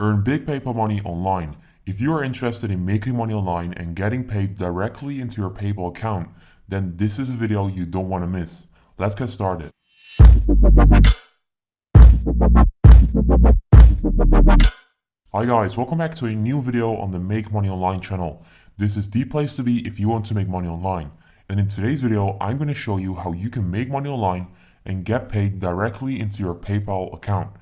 Earn big PayPal money online. If you are interested in making money online and getting paid directly into your PayPal account, then this is a video you don't want to miss. Let's get started. Hi guys, welcome back to a new video on the Make Money Online channel. This is the place to be if you want to make money online. And in today's video, I'm going to show you how you can make money online and get paid directly into your PayPal account.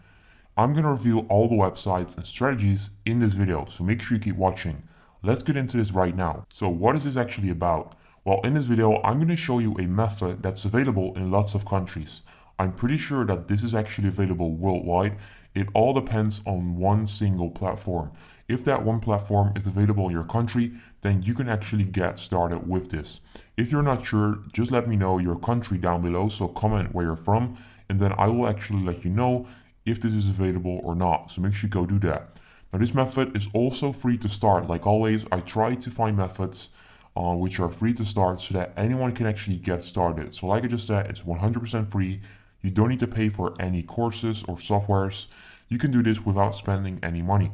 I'm going to review all the websites and strategies in this video, so make sure you keep watching. Let's get into this right now. So what is this actually about? Well, in this video, I'm going to show you a method that's available in lots of countries. I'm pretty sure that this is actually available worldwide. It all depends on one single platform. If that one platform is available in your country, then you can actually get started with this. If you're not sure, just let me know your country down below, so comment where you're from, and then I will actually let you know if this is available or not. So make sure you go do that. Now this method is also free to start. Like always, I try to find methods which are free to start so that anyone can actually get started. So like I just said, it's 100% free. You don't need to pay for any courses or softwares. You can do this without spending any money.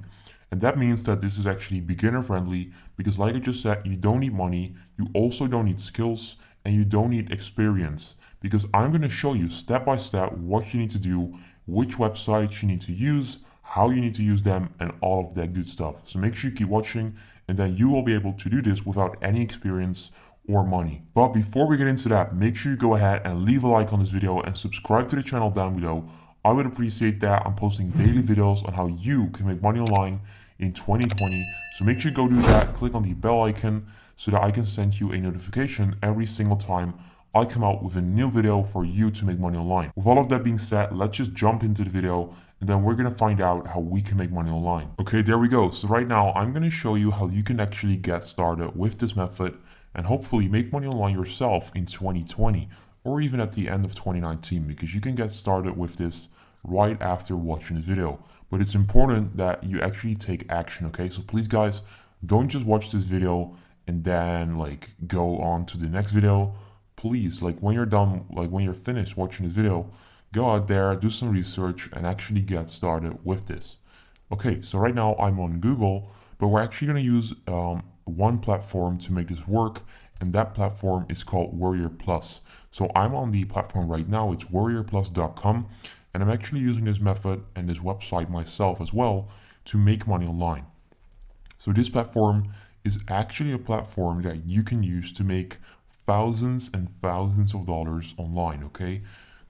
And that means that this is actually beginner friendly because like I just said, you don't need money, you also don't need skills, and you don't need experience, because I'm going to show you step by step what you need to do, which websites you need to use, how you need to use them, and all of that good stuff. So make sure you keep watching, and then you will be able to do this without any experience or money. But before we get into that, make sure you go ahead and leave a like on this video and subscribe to the channel down below. I would appreciate that. I'm posting daily videos on how you can make money online in 2020. So make sure you go do that. Click on the bell icon so that I can send you a notification every single time I come out with a new video for you to make money online. With all of that being said, let's just jump into the video and then we're going to find out how we can make money online. Okay, there we go. So right now I'm going to show you how you can actually get started with this method and hopefully make money online yourself in 2020 or even at the end of 2019, because you can get started with this right after watching this video. But it's important that you actually take action, okay? So please guys, don't just watch this video and then like go on to the next video. Please, like when you're done, like when you're finished watching this video, go out there, do some research and actually get started with this. Okay, so right now I'm on Google, but we're actually going to use one platform to make this work, and that platform is called Warrior Plus. So I'm on the platform right now, it's warriorplus.com, and I'm actually using this method and this website myself as well to make money online. So this platform is actually a platform that you can use to make thousands and thousands of dollars online, okay?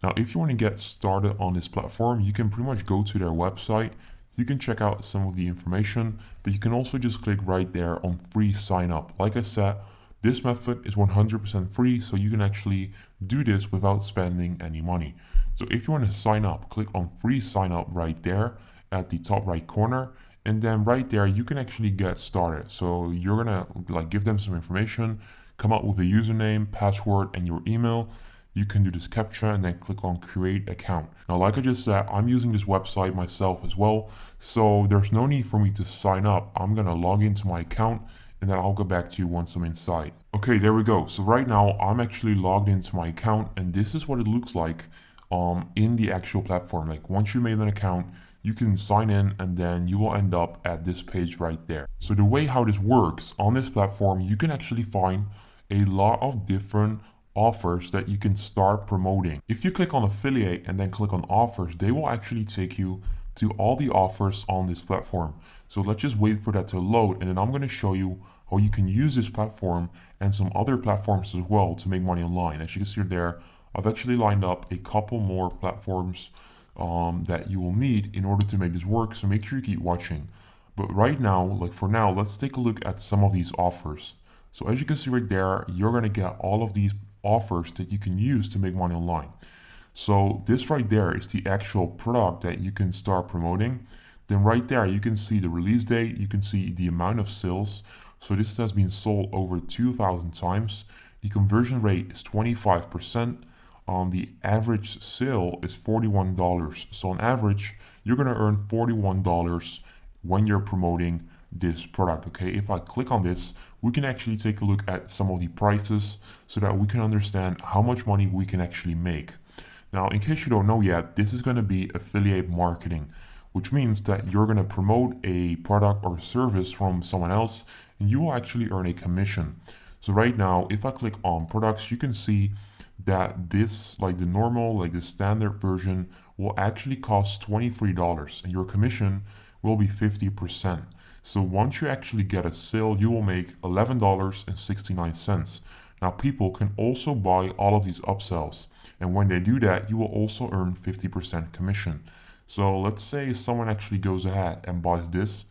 Now, if you want to get started on this platform, you can pretty much go to their website. You can check out some of the information, but you can also just click right there on free sign up. Like I said, this method is 100% free, so you can actually do this without spending any money. So if you want to sign up, click on free sign up right there at the top right corner. And then right there, you can actually get started. So you're gonna like give them some information, come up with a username, password, and your email. You can do this CAPTCHA and then click on create account. Now, like I just said, I'm using this website myself as well. So there's no need for me to sign up. I'm gonna log into my account and then I'll go back to you once I'm inside. Okay, there we go. So right now I'm actually logged into my account and this is what it looks like in the actual platform. Like once you made an account, you can sign in and then you will end up at this page right there. So the way how this works on this platform, you can actually find a lot of different offers that you can start promoting. If you click on affiliate and then click on offers, they will actually take you to all the offers on this platform. So let's just wait for that to load, and then I'm going to show you how you can use this platform and some other platforms as well to make money online. As you can see there, I've actually lined up a couple more platforms that you will need in order to make this work, so make sure you keep watching. But right now, like for now, let's take a look at some of these offers. So as you can see right there, you're going to get all of these offers that you can use to make money online. So this right there is the actual product that you can start promoting. Then right there, you can see the release date, you can see the amount of sales. So this has been sold over 2,000 times. The conversion rate is 25%. The average sale is $41. So on average, you're going to earn $41 when you're promoting this product. Okay, if I click on this, we can actually take a look at some of the prices so that we can understand how much money we can actually make. Now, in case you don't know yet, this is going to be affiliate marketing, which means that you're going to promote a product or service from someone else and you will actually earn a commission. So right now, if I click on products, you can see that this, like the normal, like the standard version, will actually cost $23 and your commission will be 50%. So once you actually get a sale, you will make $11.69. Now people can also buy all of these upsells, and when they do that, you will also earn 50% commission. So let's say someone actually goes ahead and buys this,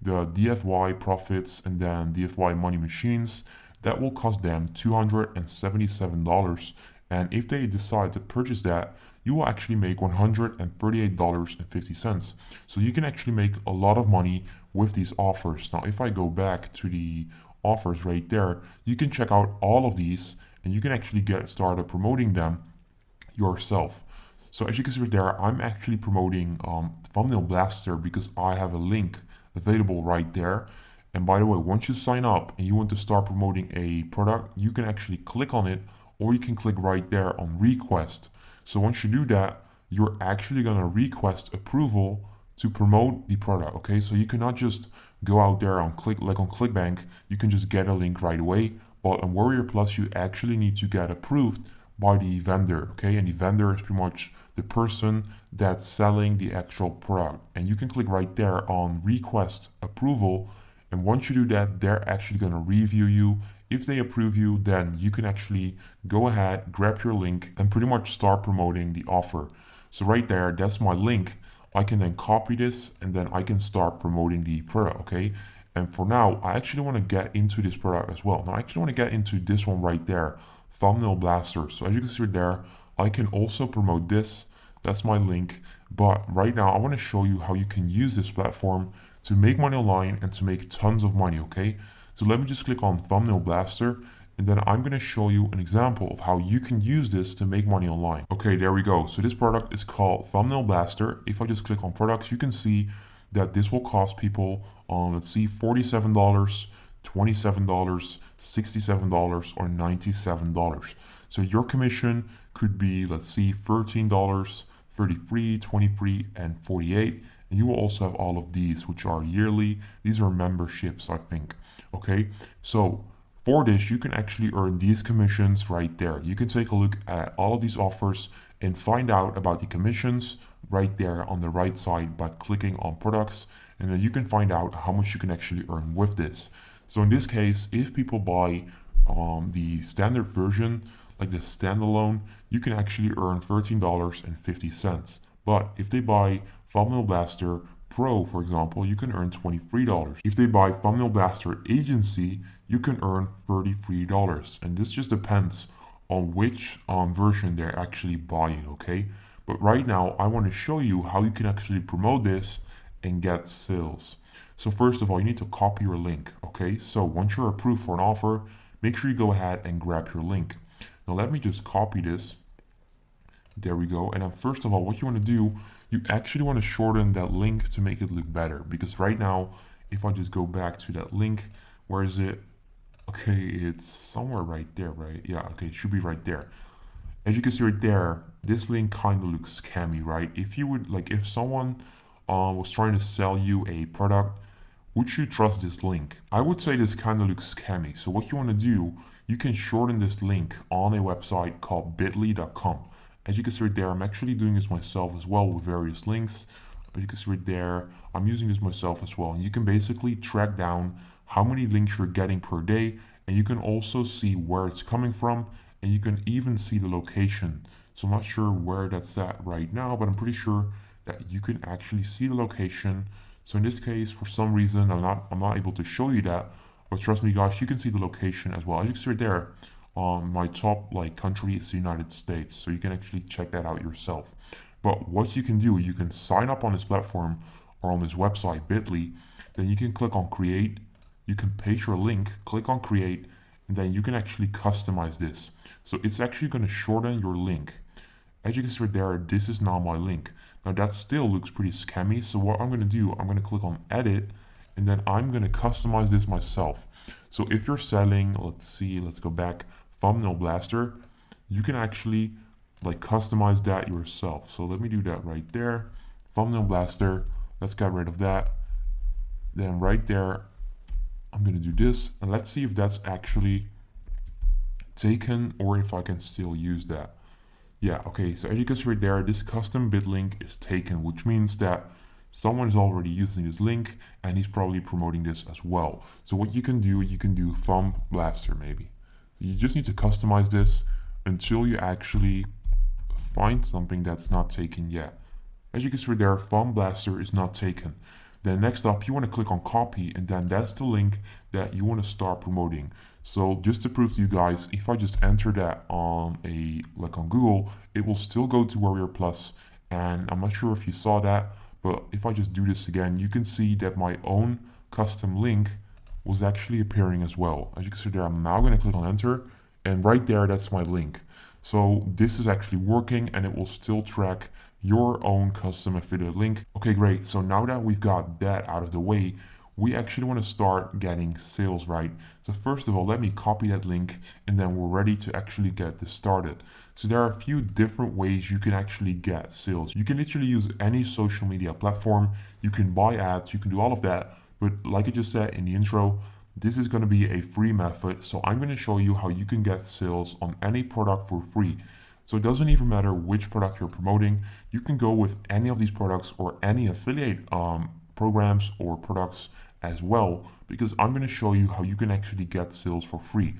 the DFY profits and then DFY money machines, that will cost them $277. And if they decide to purchase that, you will actually make $138.50. So you can actually make a lot of money with these offers. Now, if I go back to the offers right there, you can check out all of these and you can actually get started promoting them yourself. So as you can see right there, I'm actually promoting Thumbnail Blaster because I have a link available right there. And by the way, once you sign up and you want to start promoting a product, you can actually click on it or you can click right there on request. So once you do that, you're actually going to request approval to promote the product. Okay, so you cannot just go out there on ClickBank, you can just get a link right away. But on Warrior Plus, you actually need to get approved by the vendor. Okay, and the vendor is pretty much the person that's selling the actual product. And you can click right there on request approval. And once you do that, they're actually going to review you. If they approve you, then you can actually go ahead, grab your link, and pretty much start promoting the offer. So right there, that's my link. I can then copy this and then I can start promoting the product, okay? And for now, I actually want to get into this product as well. Now, I actually want to get into this one right there, Thumbnail Blaster. So as you can see right there, I can also promote this. That's my link. But right now, I want to show you how you can use this platform to make money online and to make tons of money, okay? So let me just click on Thumbnail Blaster and then I'm going to show you an example of how you can use this to make money online. Okay, there we go. So this product is called Thumbnail Blaster. If I just click on products, you can see that this will cost people, let's see, $47, $27, $67, or $97. So your commission could be, let's see, $13, 33, 23, and 48. And you will also have all of these, which are yearly. These are memberships, I think. Okay, so for this, you can actually earn these commissions right there. You can take a look at all of these offers and find out about the commissions right there on the right side by clicking on products. And then you can find out how much you can actually earn with this. So in this case, if people buy the standard version, like the standalone, you can actually earn $13.50. But if they buy Thumbnail Blaster Pro, for example, you can earn $23. If they buy Thumbnail Blaster Agency, you can earn $33. And this just depends on which version they're actually buying, okay? But right now, I want to show you how you can actually promote this and get sales. So first of all, you need to copy your link, okay? So once you're approved for an offer, make sure you go ahead and grab your link. Now let me just copy this. There we go. And then first of all, what you want to do, you actually want to shorten that link to make it look better. Because right now, if I just go back to that link, where is it? Okay, it's somewhere right there, right? Yeah, okay, it should be right there. As you can see right there, this link kind of looks scammy, right? If you would, like, if someone was trying to sell you a product, would you trust this link? I would say this kind of looks scammy. So what you want to do, you can shorten this link on a website called bit.ly.com. As you can see right there, I'm actually doing this myself as well with various links. As you can see right there, I'm using this myself as well. And you can basically track down how many links you're getting per day. And you can also see where it's coming from. And you can even see the location. So I'm not sure where that's at right now, but I'm pretty sure that you can actually see the location. So in this case, for some reason, I'm not able to show you that. But trust me, guys, you can see the location as well. As you can see right there, my top country is the United States, so you can actually check that out yourself. But what you can do, you can sign up on this platform or on this website bit.ly, then you can click on create, you can paste your link, click on create, and then you can actually customize this. So it's actually going to shorten your link. As you can see right there, this is now my link. Now that still looks pretty scammy, so what I'm going to do, I'm going to click on edit, and then I'm going to customize this myself. So if you're selling, let's see, let's go back, Thumbnail Blaster, you can actually like customize that yourself. So let me do that right there. Thumbnail Blaster, Let's get rid of that. Then right there, I'm gonna do this, and let's see if that's actually taken or if I can still use that. Yeah, okay, so as you can see right there, this custom bit link is taken, which means that someone is already using this link and he's probably promoting this as well. So what you can do thumb blaster maybe. You just need to customize this until you actually find something that's not taken yet. As you can see right there, thumb blaster is not taken. Then next up, you want to click on copy, and then that's the link that you want to start promoting. So just to prove to you guys, if I just enter that on on Google, it will still go to Warrior Plus. And I'm not sure if you saw that, but if I just do this again, you can see that my own custom link was actually appearing as well. As you can see there, I'm now going to click on enter, and right there, that's my link. So this is actually working, and it will still track your own custom affiliate link. Okay, great. So now that we've got that out of the way, we actually want to start getting sales, right? So first of all, let me copy that link, and then we're ready to actually get this started. So there are a few different ways you can actually get sales. You can literally use any social media platform. You can buy ads, you can do all of that. But like I just said in the intro, this is going to be a free method. So I'm going to show you how you can get sales on any product for free. So it doesn't even matter which product you're promoting. You can go with any of these products or any affiliate programs or products as well, because I'm going to show you how you can actually get sales for free.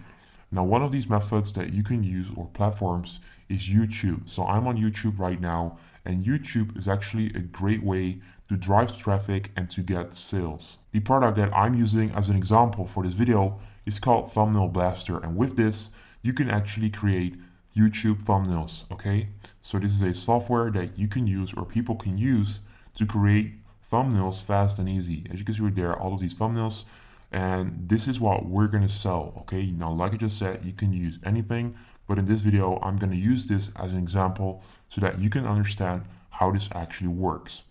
Now, one of these methods that you can use or platforms is YouTube. So I'm on YouTube right now, and YouTube is actually a great way to drive traffic and to get sales. The product that I'm using as an example for this video is called Thumbnail Blaster, and with this, you can actually create YouTube thumbnails, okay? So this is a software that you can use or people can use to create thumbnails fast and easy. As you can see right there, all of these thumbnails, and this is what we're gonna sell, okay? Now, like I just said, you can use anything, but in this video, I'm gonna use this as an example so that you can understand how this actually works.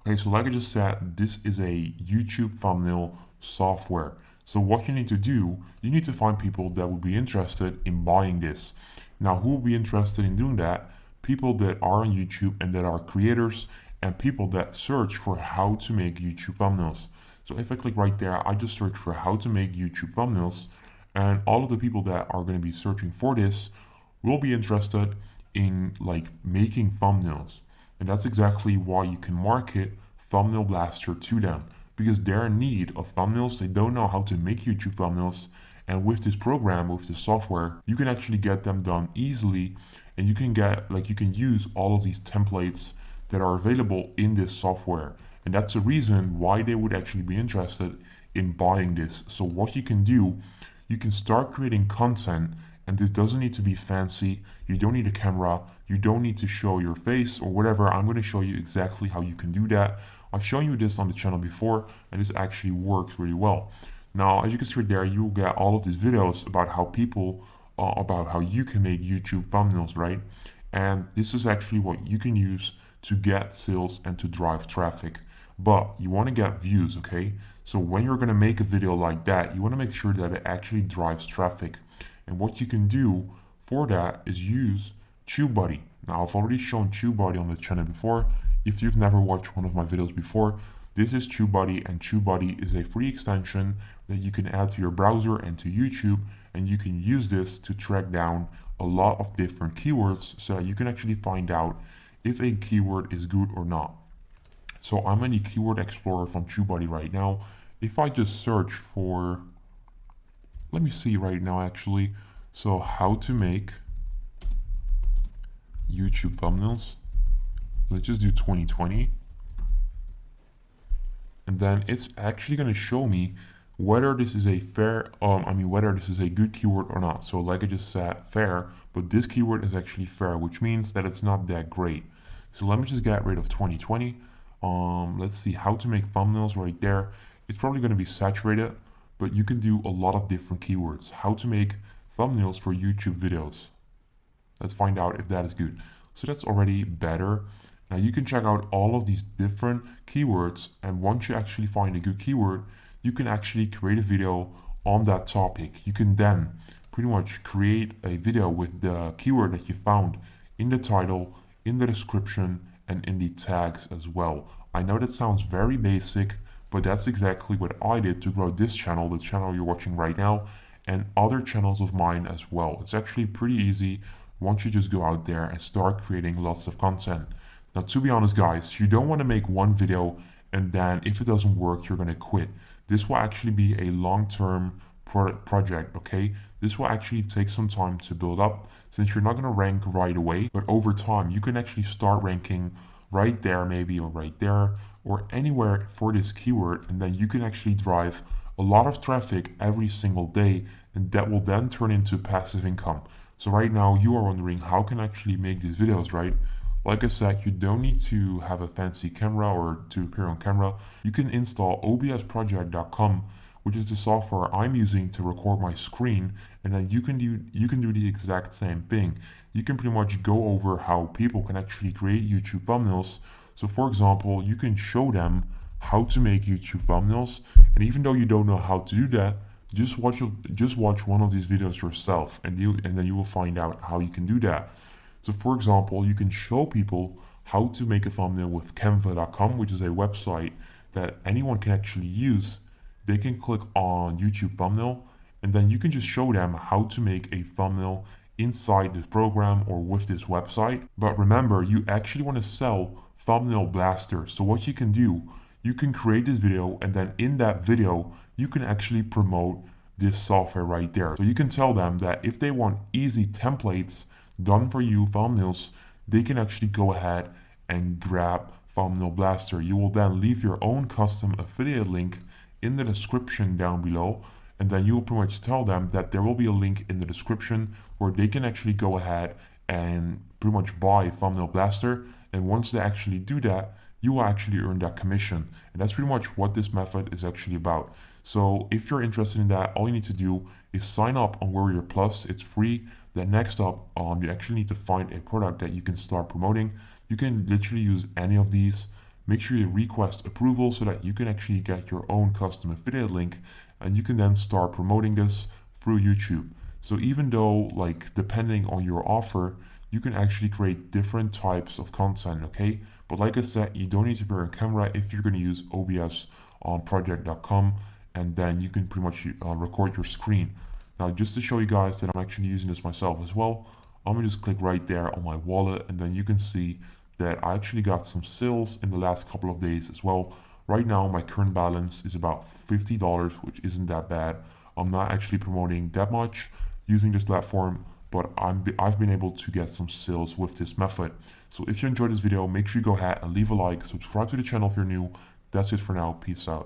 Okay, so like I just said, this is a YouTube thumbnail software. So what you need to do, you need to find people that would be interested in buying this. Now, who will be interested in doing that? People that are on YouTube and that are creators, and people that search for how to make YouTube thumbnails. So if I click right there, I just search for how to make YouTube thumbnails, and all of the people that are going to be searching for this will be interested in like making thumbnails. And that's exactly why you can market Thumbnail Blaster to them, because they're in need of thumbnails. They don't know how to make YouTube thumbnails, and with this program, with this software, you can actually get them done easily, and you can use all of these templates that are available in this software. And that's the reason why they would actually be interested in buying this. So what you can do, you can start creating content, and this doesn't need to be fancy. You don't need a camera. You don't need to show your face or whatever. I'm going to show you exactly how you can do that. I've shown you this on the channel before, and this actually works really well. Now, as you can see right there, you'll get all of these videos about how you can make YouTube thumbnails, right? And this is actually what you can use to get sales and to drive traffic. But you want to get views, okay? So when you're going to make a video like that, you want to make sure that it actually drives traffic. And what you can do for that is use TubeBuddy. Now, I've already shown TubeBuddy on the channel before. If you've never watched one of my videos before, this is TubeBuddy, and TubeBuddy is a free extension that you can add to your browser and to YouTube, and you can use this to track down a lot of different keywords so that you can actually find out if a keyword is good or not. So I'm in the Keyword Explorer from TubeBuddy right now. If I just search for, let me see right now actually, so how to make YouTube thumbnails. Let's just do 2020. And then it's actually going to show me whether this is a whether this is a good keyword or not. So like I just said, fair, but this keyword is actually fair, which means that it's not that great. So let me just get rid of 2020. Let's see how to make thumbnails right there. It's probably going to be saturated, but you can do a lot of different keywords. How to make thumbnails for YouTube videos. Let's find out if that is good. So that's already better. Now you can check out all of these different keywords, and once you actually find a good keyword, you can actually create a video on that topic. You can then pretty much create a video with the keyword that you found in the title, in the description, and in the tags as well. I know that sounds very basic, but that's exactly what I did to grow this channel, the channel you're watching right now, and other channels of mine as well. It's actually pretty easy once you just go out there and start creating lots of content. Now, to be honest, guys, you don't want to make one video and then if it doesn't work, you're going to quit. This will actually be a long-term project, okay? This will actually take some time to build up since you're not going to rank right away, but over time, you can actually start ranking right there, maybe, or right there, or anywhere for this keyword, and then you can actually drive a lot of traffic every single day, and that will then turn into passive income. So right now you are wondering how can I actually make these videos, right? Like I said, you don't need to have a fancy camera or to appear on camera. You can install obsproject.com, which is the software I'm using to record my screen, and then you can do the exact same thing. You can pretty much go over how people can actually create YouTube thumbnails. So for example, you can show them how to make YouTube thumbnails, and even though you don't know how to do that, just watch one of these videos yourself, and then you will find out how you can do that. So for example, you can show people how to make a thumbnail with canva.com, which is a website that anyone can actually use. They can click on YouTube thumbnail, and then you can just show them how to make a thumbnail inside this program or with this website. But remember, you actually want to sell thumbnail blasters. So what you can do, you can create this video, and then in that video, you can actually promote this software right there. So you can tell them that if they want easy templates done for you thumbnails, they can actually go ahead and grab Thumbnail Blaster. You will then leave your own custom affiliate link in the description down below, and then you will pretty much tell them that there will be a link in the description where they can actually go ahead and pretty much buy Thumbnail Blaster, and once they actually do that, you will actually earn that commission. And that's pretty much what this method is actually about. So if you're interested in that, all you need to do is sign up on Warrior Plus. It's free. Then next up, you actually need to find a product that you can start promoting. You can literally use any of these. Make sure you request approval so that you can actually get your own custom affiliate link, and you can then start promoting this through YouTube. So even though, like, depending on your offer, you can actually create different types of content, okay? But like I said, you don't need to be on camera if you're going to use OBS on project.com, and then you can pretty much record your screen. Now, just to show you guys that I'm actually using this myself as well, I'm going to just click right there on my wallet, and then you can see that I actually got some sales in the last couple of days as well. Right now, my current balance is about $50, which isn't that bad. I'm not actually promoting that much using this platform, but I've been able to get some sales with this method. So if you enjoyed this video, make sure you go ahead and leave a like, subscribe to the channel if you're new. That's it for now. Peace out.